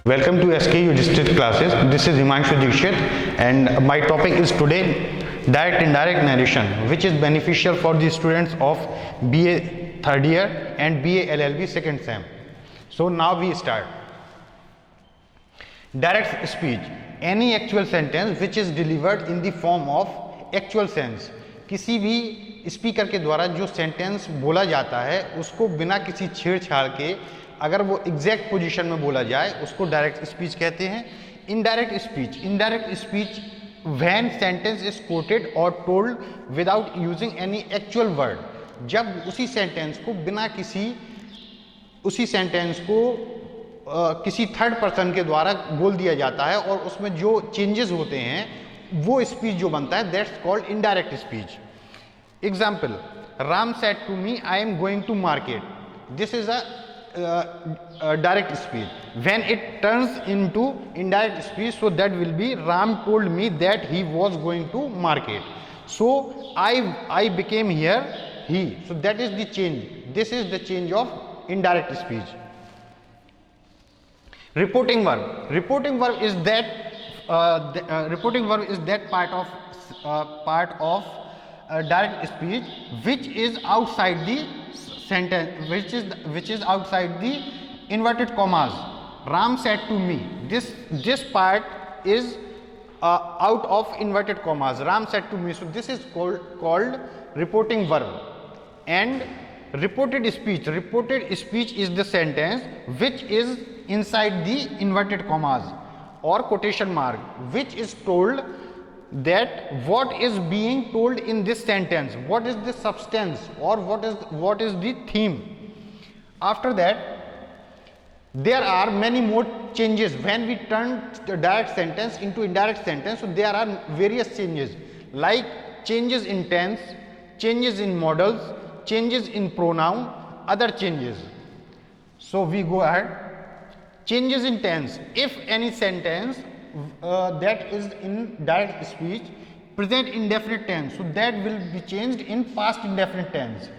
Welcome to SKU District classes. This is Himanshu Dikshit and my topic is today direct indirect narration, which is beneficial for the students of BA third year and BA LLB second sem. So now we start. Direct speech, any actual sentence which is delivered in the form of actual sense. किसी भी speaker के द्वारा जो sentence बोला जाता है उसको बिना किसी छेड़छाड़ के अगर वो एग्जैक्ट पोजीशन में बोला जाए उसको डायरेक्ट स्पीच कहते हैं. Indirect speech when sentence is quoted और told without using any actual word, जब उसी सेंटेंस को बिना किसी थर्ड पर्सन के द्वारा बोल दिया जाता है और उसमें जो चेंजेस होते हैं वो स्पीच जो बनता है, that's called indirect speech. Example, Ram said to me I am going to market. This is a direct speech. When it turns into indirect speech, so that will be Ram told me that he was going to market, so I became here he. So that is the change. This is the change of indirect speech. Reporting verb is that part of direct speech which is outside the sentence, which is outside the inverted commas. Ram said to me. This part is out of inverted commas. Ram said to me. So this is called reporting verb. And reported speech is the sentence which is inside the inverted commas or quotation mark, which is told that what is being told in this sentence, what is the substance or what is the theme. After that, there are many more changes when we turn the direct sentence into indirect sentence. So there are various changes like changes in tense, changes in modals, changes in pronoun, other changes. So we go ahead. Changes in tense. If any sentence that is in direct speech present indefinite tense, so that will be changed in past indefinite tense.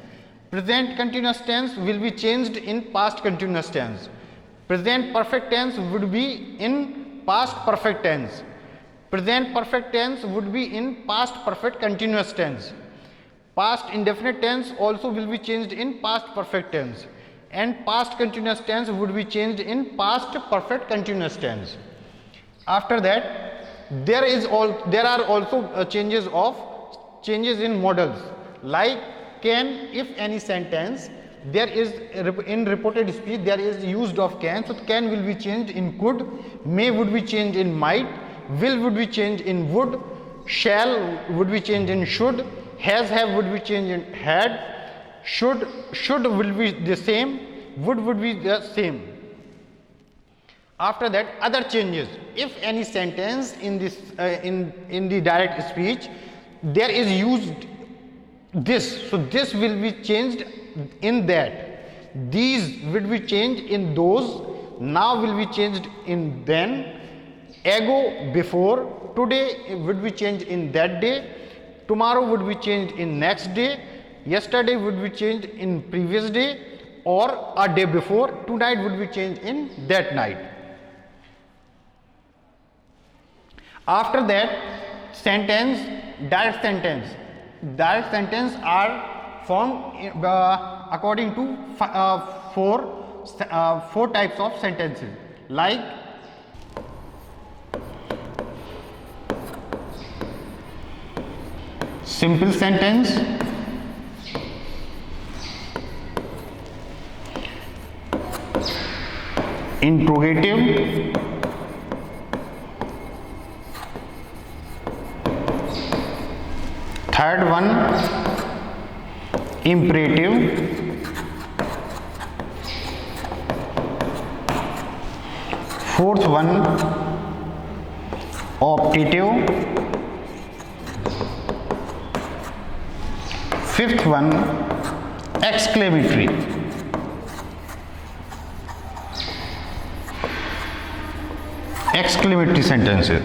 Present continuous tense will be changed in past continuous tense. Present perfect tense would be in past perfect tense. Present perfect tense would be in past perfect continuous tense. Past indefinite tense also will be changed in past perfect tense, and past continuous tense would be changed in past perfect continuous tense. After that, there are also changes in modals like can. If any sentence there is in reported speech there is used of can, so can will be changed in could, may would be changed in might, will would be changed in would, shall would be changed in should, has have would be changed in had, should will be the same, would be the same. After that, other changes. If any sentence in this in the direct speech there is used this, so this will be changed in that. These will be changed in those. Now will be changed in then. Ago before. Today would be changed in that day. Tomorrow would be changed in next day. Yesterday would be changed in previous day or a day before. Tonight would be changed in that night. After that, direct sentence are formed according to four types of sentences like simple sentence, interrogative, third one imperative, fourth one optative, fifth one exclamatory. Exclamatory sentences.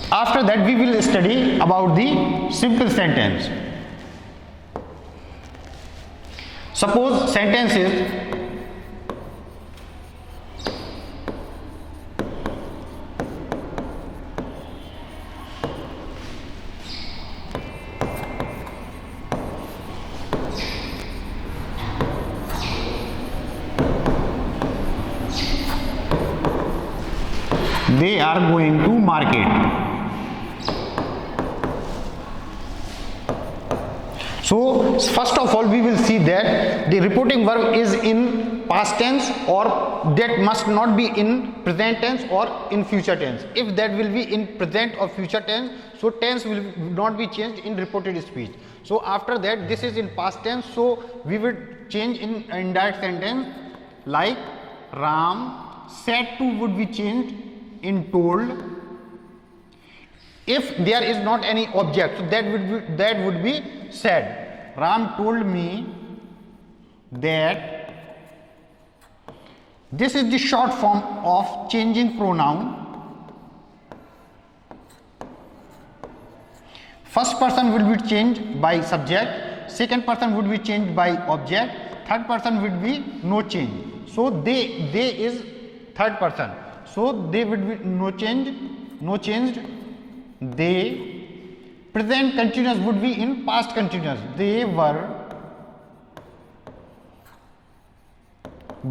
After that, we will study about the simple sentence. Suppose sentence is They are going to market. So first of all we will see that the reporting verb is in past tense, or that must not be in present tense or in future tense. If that will be in present or future tense, so tense will not be changed in reported speech. So after that, this is in past tense, so we will change in indirect sentence, like Ram said to would be changed in told. If there is not any object, so that would be said. Ram told me that. This is the short form of changing pronoun. First person will be changed by subject, second person would be changed by object, third person would be no change. So they is third person, so they would be no changed. They. Present continuous would be in past continuous. They were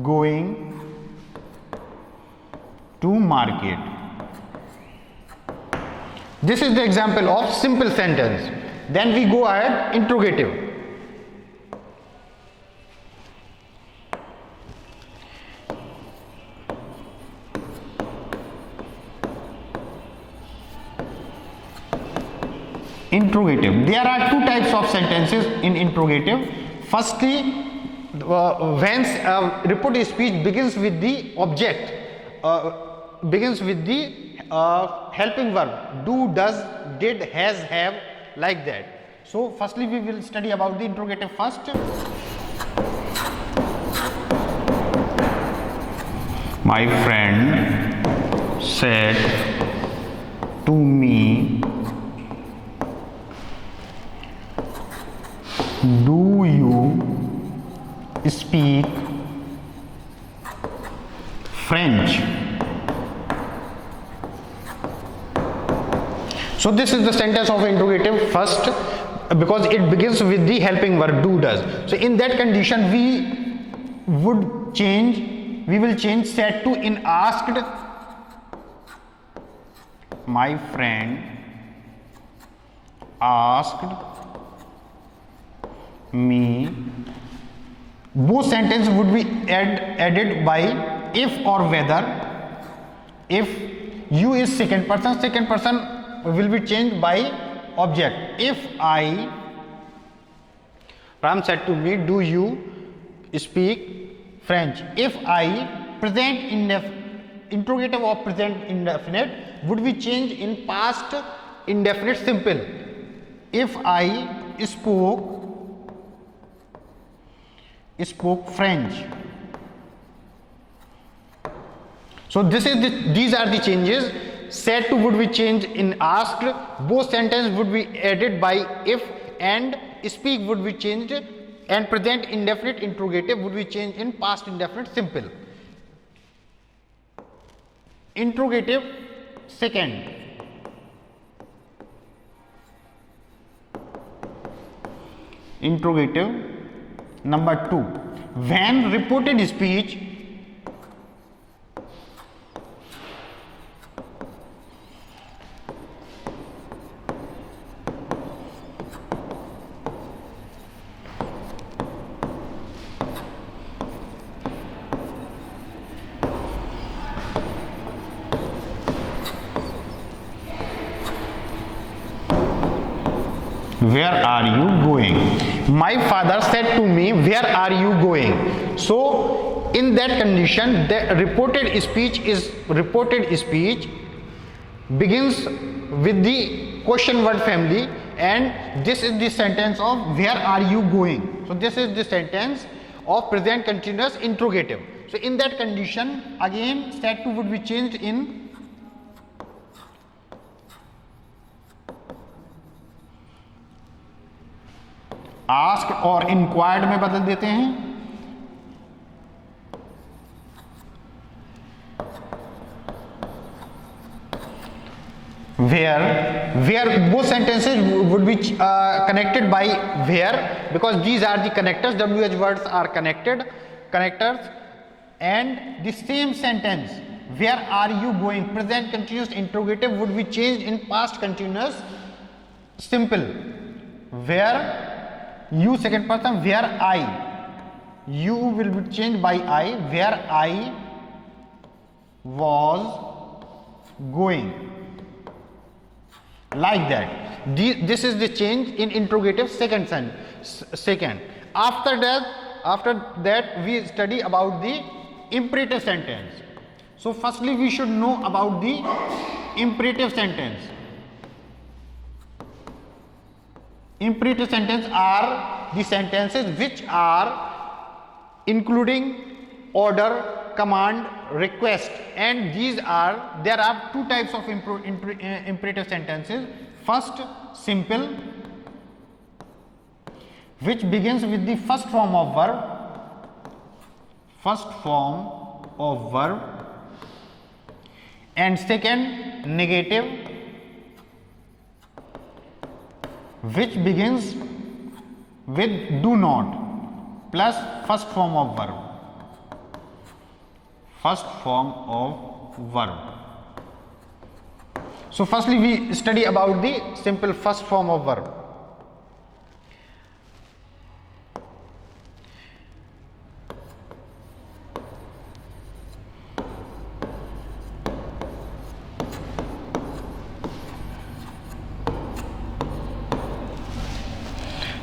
going to market. This is the example of simple sentence. Then we go ahead, interrogative. Interrogative. There are two types of sentences in interrogative. Firstly, when reported speech begins with the object, begins with the helping verb, do, does, did, has, have, like that. So firstly we will study about the interrogative first. My friend said to me, do you speak French? So this is the sentence of interrogative first, because it begins with the helping verb do, does. So in that condition we will change said to in asked. My friend asked me. Both sentences would be added by if or whether. If you is second person will be changed by object. If I, Ram said to me, do you speak French? If I, present interrogative of present indefinite would be changed in past indefinite simple. If I spoke French. So these are the changes. Said to would be changed in asked. Both sentences would be added by if, and speak would be changed, and present indefinite interrogative would be changed in past indefinite simple. Interrogative second. Interrogative number 2. When reported speech where are you going? My father said to me, where are you going? So in that condition, the reported speech begins with the question word family, and this is the sentence of where are you going. So this is the sentence of present continuous interrogative. So in that condition, again said to would be changed in asked और inquired में बदल देते हैं. Where both sentences would be connected by where, because these are the connectors. WH words are connectors, and the same sentence where are you going? Present continuous interrogative would be changed in past continuous simple, where you second person, where I, you will be changed by I, where I was going, like that. This is the change in interrogative second. After that we study about the imperative sentence. So firstly we should know about the imperative sentence. Imperative sentences are the sentences which are including order, command, request, and there are two types of imperative sentences. First, simple, which begins with the first form of verb, and second, negative, which begins with do not plus first form of verb. So firstly we study about the simple first form of verb.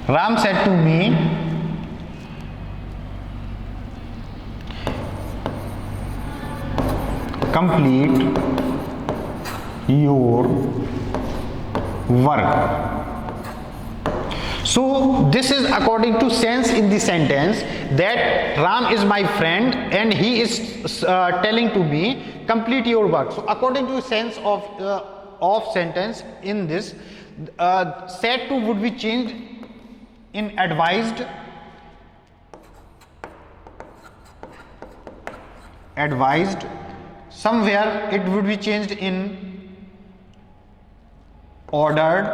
Ram said to me, complete your work. So this is according to sense in the sentence, that Ram is my friend and he is telling to me complete your work. So according to sense of sentence in this, said to would be changed in advised, somewhere it would be changed in ordered,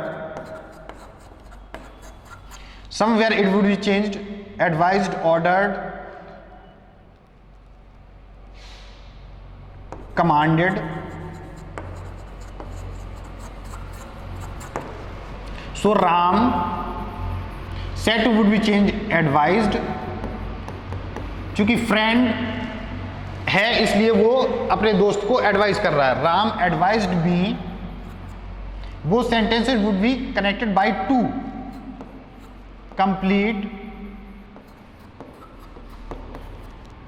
somewhere it would be changed advised, ordered, commanded. So Ram said to would be changed advised, क्योंकि friend है इसलिए वो अपने दोस्त को advice कर रहा है. राम एडवाइज्ड मी, वो sentences would be connected by two. Complete,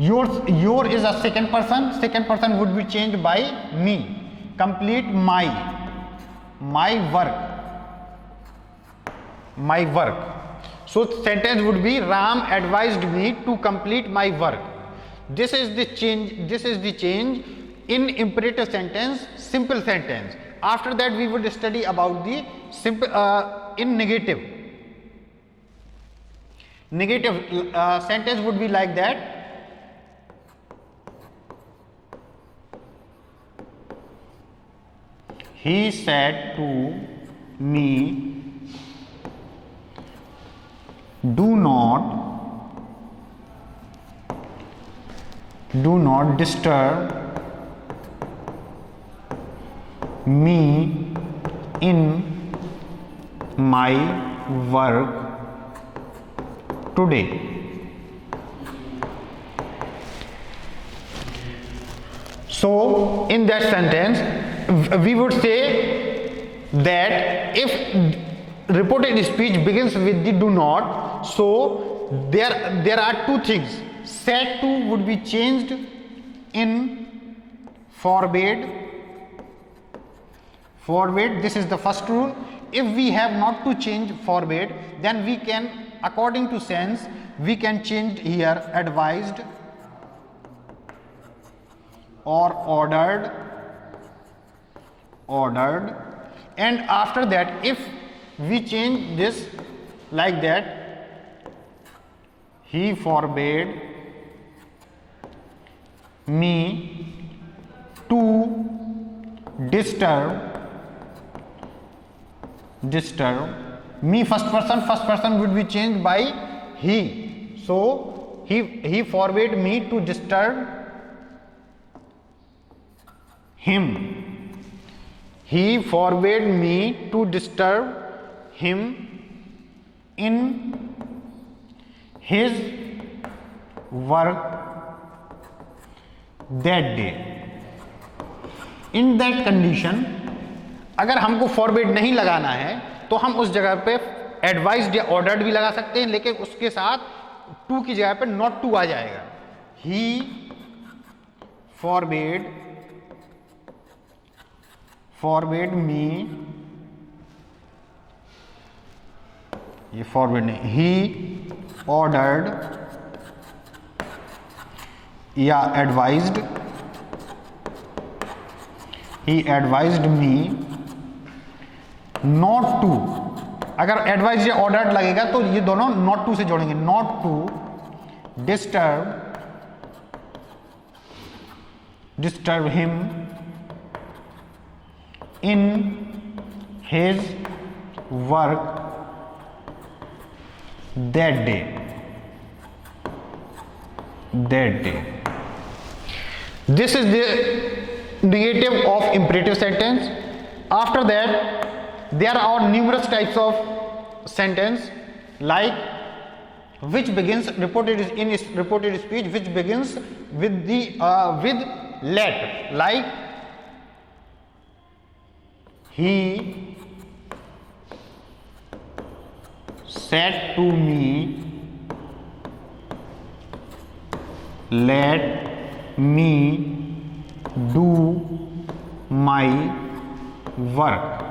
your is a second person would be changed by me. Complete my work. So sentence would be Ram advised me to complete my work. This is the change in imperative sentence, simple sentence. After that we would study about the simple in negative. Negative sentence would be like that. He said to me, do not disturb me in my work today. So in that sentence we would say that if reported speech begins with the do not, so there are two things. Said to would be changed in forbade. This is the first rule. If we have not to change forbade, then we can, according to sense, we can change here advised or ordered, and after that if we change this like that, he forbade me to disturb me. First person would be changed by he. So he forbade me to disturb him. He forbade me to disturb him in his work that day. In that condition, अगर हमको forbade नहीं लगाना है तो हम उस जगह पे advised या ordered भी लगा सकते हैं, लेकिन उसके साथ to की जगह पे not to आ जाएगा. He forbade me, ये forbade नहीं, he ordered या advised, he advised me not to. अगर advised या ordered लगेगा तो ये दोनों not to से जोड़ेंगे. not to disturb him in his work that day. This is the negative of imperative sentence. After that, there are numerous types of sentence, like which begins reported speech which begins with the with let, like he said to me, let me do my work.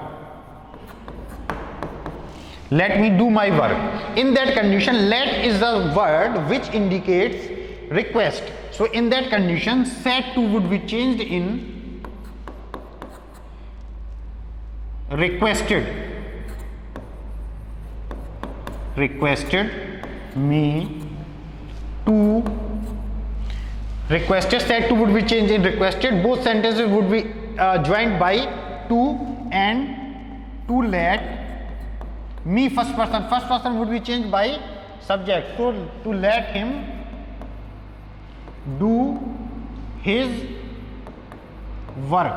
Let me do my work. In that condition, let is the word which indicates request. So in that condition, said to would be changed in requested. Requested me to. Requested, said to would be changed in requested. Both sentences would be joined by to and to let. Me first person would be changed by subject. So to let him do his work,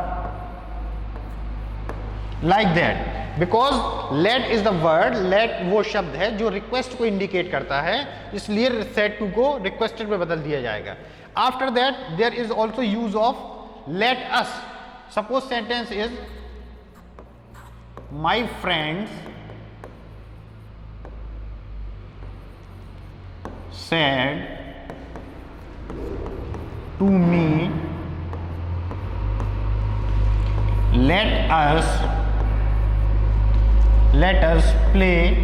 like that. Because let is the word, let वो शब्द है जो request को indicate करता है, इसलिए said to को requested में बदल दिया जाएगा. After that, there is also use of let us. Suppose sentence is my friends said to me, let us play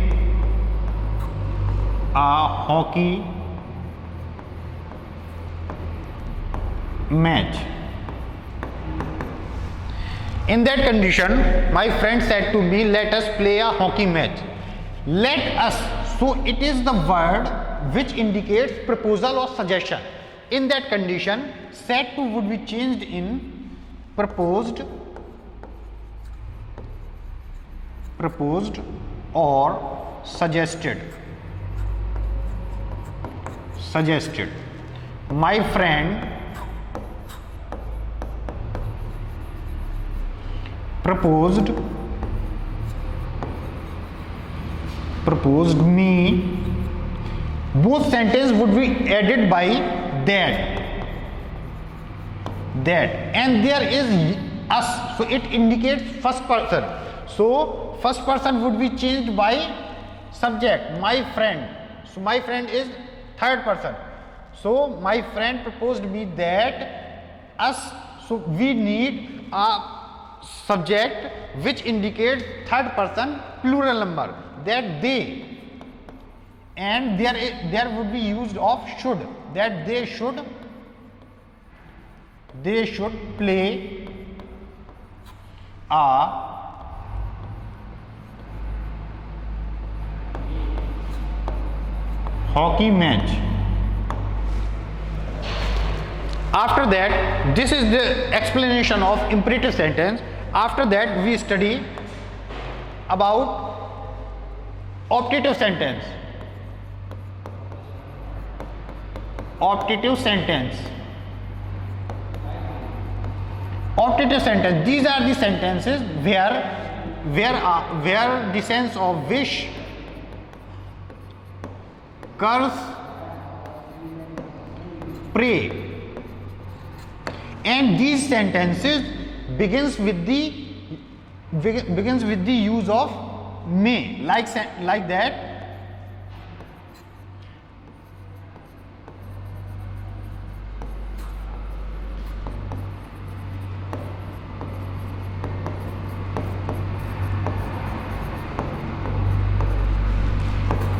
a hockey match. In that condition, my friend said to me, let us play a hockey match. Let us, so it is the word which indicates proposal or suggestion. In that condition, said to would be changed in proposed or suggested. My friend proposed me. Both sentences would be added by that, and there is us, so it indicates first person. So first person would be changed by subject, my friend. So my friend is third person. So my friend proposed me that us, so we need a subject which indicates third person plural number, that they, and there would be used of should, that they should play a hockey match. After that, this is the explanation of imperative sentence. After that, we study about optative sentence. Optative sentence. These are the sentences where the sense of wish, curse, pray, and these sentences begins with the use of may, like that.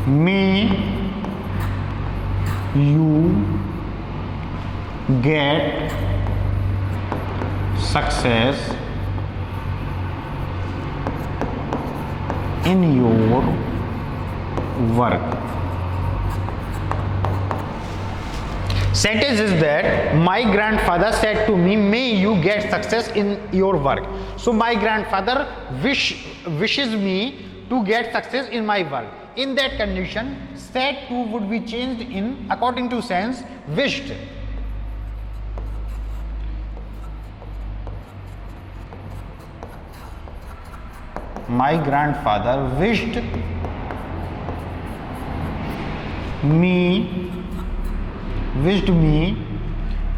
May you get success in your work. Sentence is that my grandfather said to me, may you get success in your work. So my grandfather wishes me to get success in my work. In that condition, said to would be changed in according to sense wished. My grandfather wished me.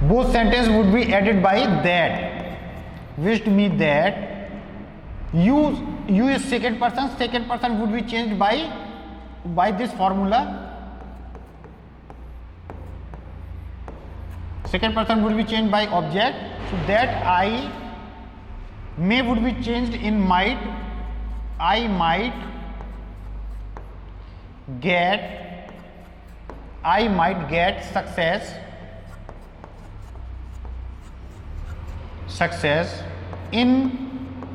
Both sentences would be added by that. Wished me that. You is second person. Second person would be changed by this formula. Second person would be changed by object. So that I may would be changed in might. I might get success in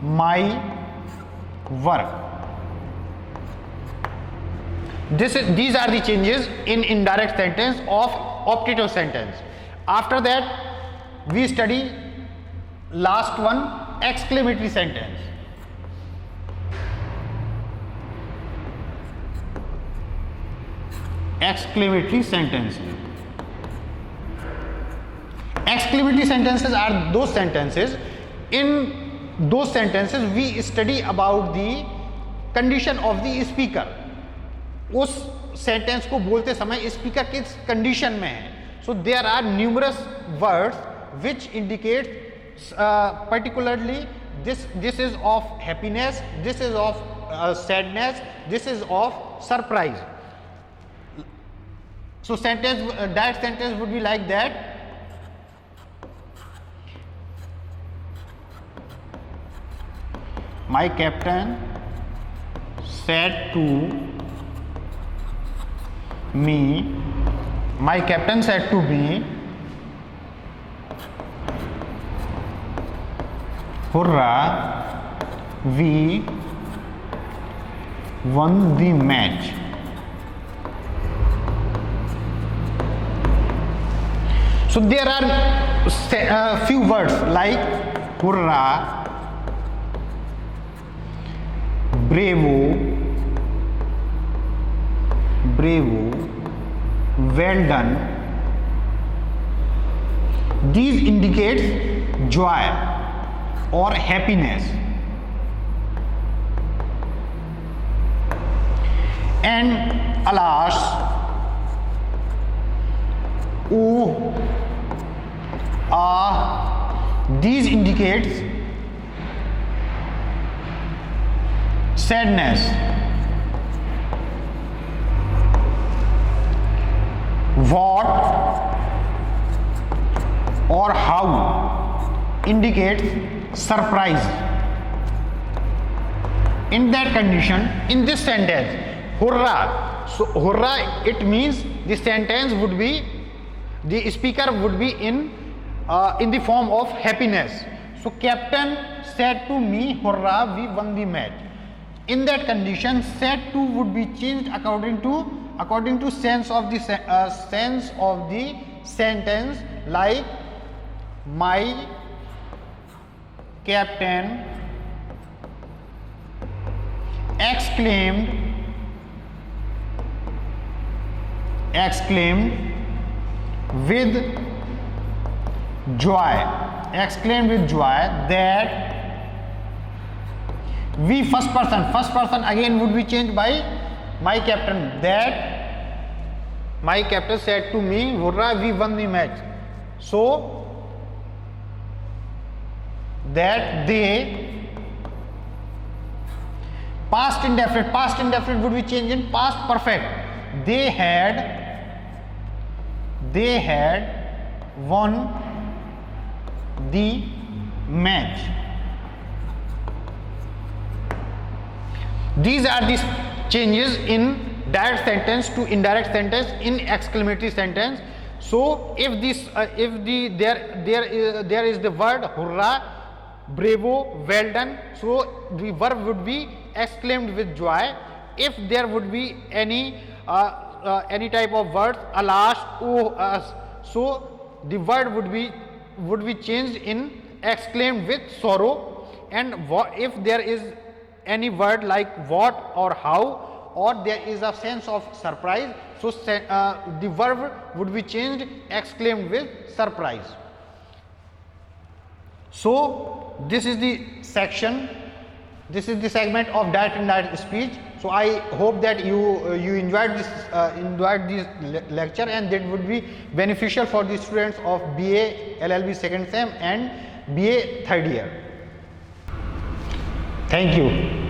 my work. These are the changes in indirect sentence of optative sentence. After that, we study last one, exclamatory sentence. Exclamatory sentences. Exclamatory sentences are those sentences. In those sentences, we study about the condition of the speaker. उस sentence को बोलते समय speaker किस condition में है. So there are numerous words which indicate particularly this is of happiness, this is of sadness, this is of surprise. So that sentence would be like that. My captain said to me, hurrah, we won the match. So there are few words like hurrah, bravo, well done. These indicate joy or happiness. And alas, oh, these indicates sadness. What or how indicates surprise. In that condition, in this sentence, hurrah. So hurrah, it means the sentence would be, the speaker would be in the form of happiness. So captain said to me, hurrah, we won the match. In that condition, said to would be changed according to sense of the sentence, like my captain exclaimed with joy. exclaimed with joy that we first person again would be changed by my captain, that my captain said to me, hurrah, we won the match. So that they, past indefinite would be changed in past perfect, they had won the match. These are the changes in direct sentence to indirect sentence in exclamatory sentence. So if this there is the word hurrah, bravo, well done, so the verb would be exclaimed with joy. If there would be any type of words, alas, oh, so the word would be changed in exclaimed with sorrow. And if there is any word like what or how, or there is a sense of surprise, so the verb would be changed exclaimed with surprise. So this is the section, this is the segment of direct and indirect speech. So I hope that you enjoyed this lecture, and that would be beneficial for the students of BA LLB second sem and BA third year. Thank you.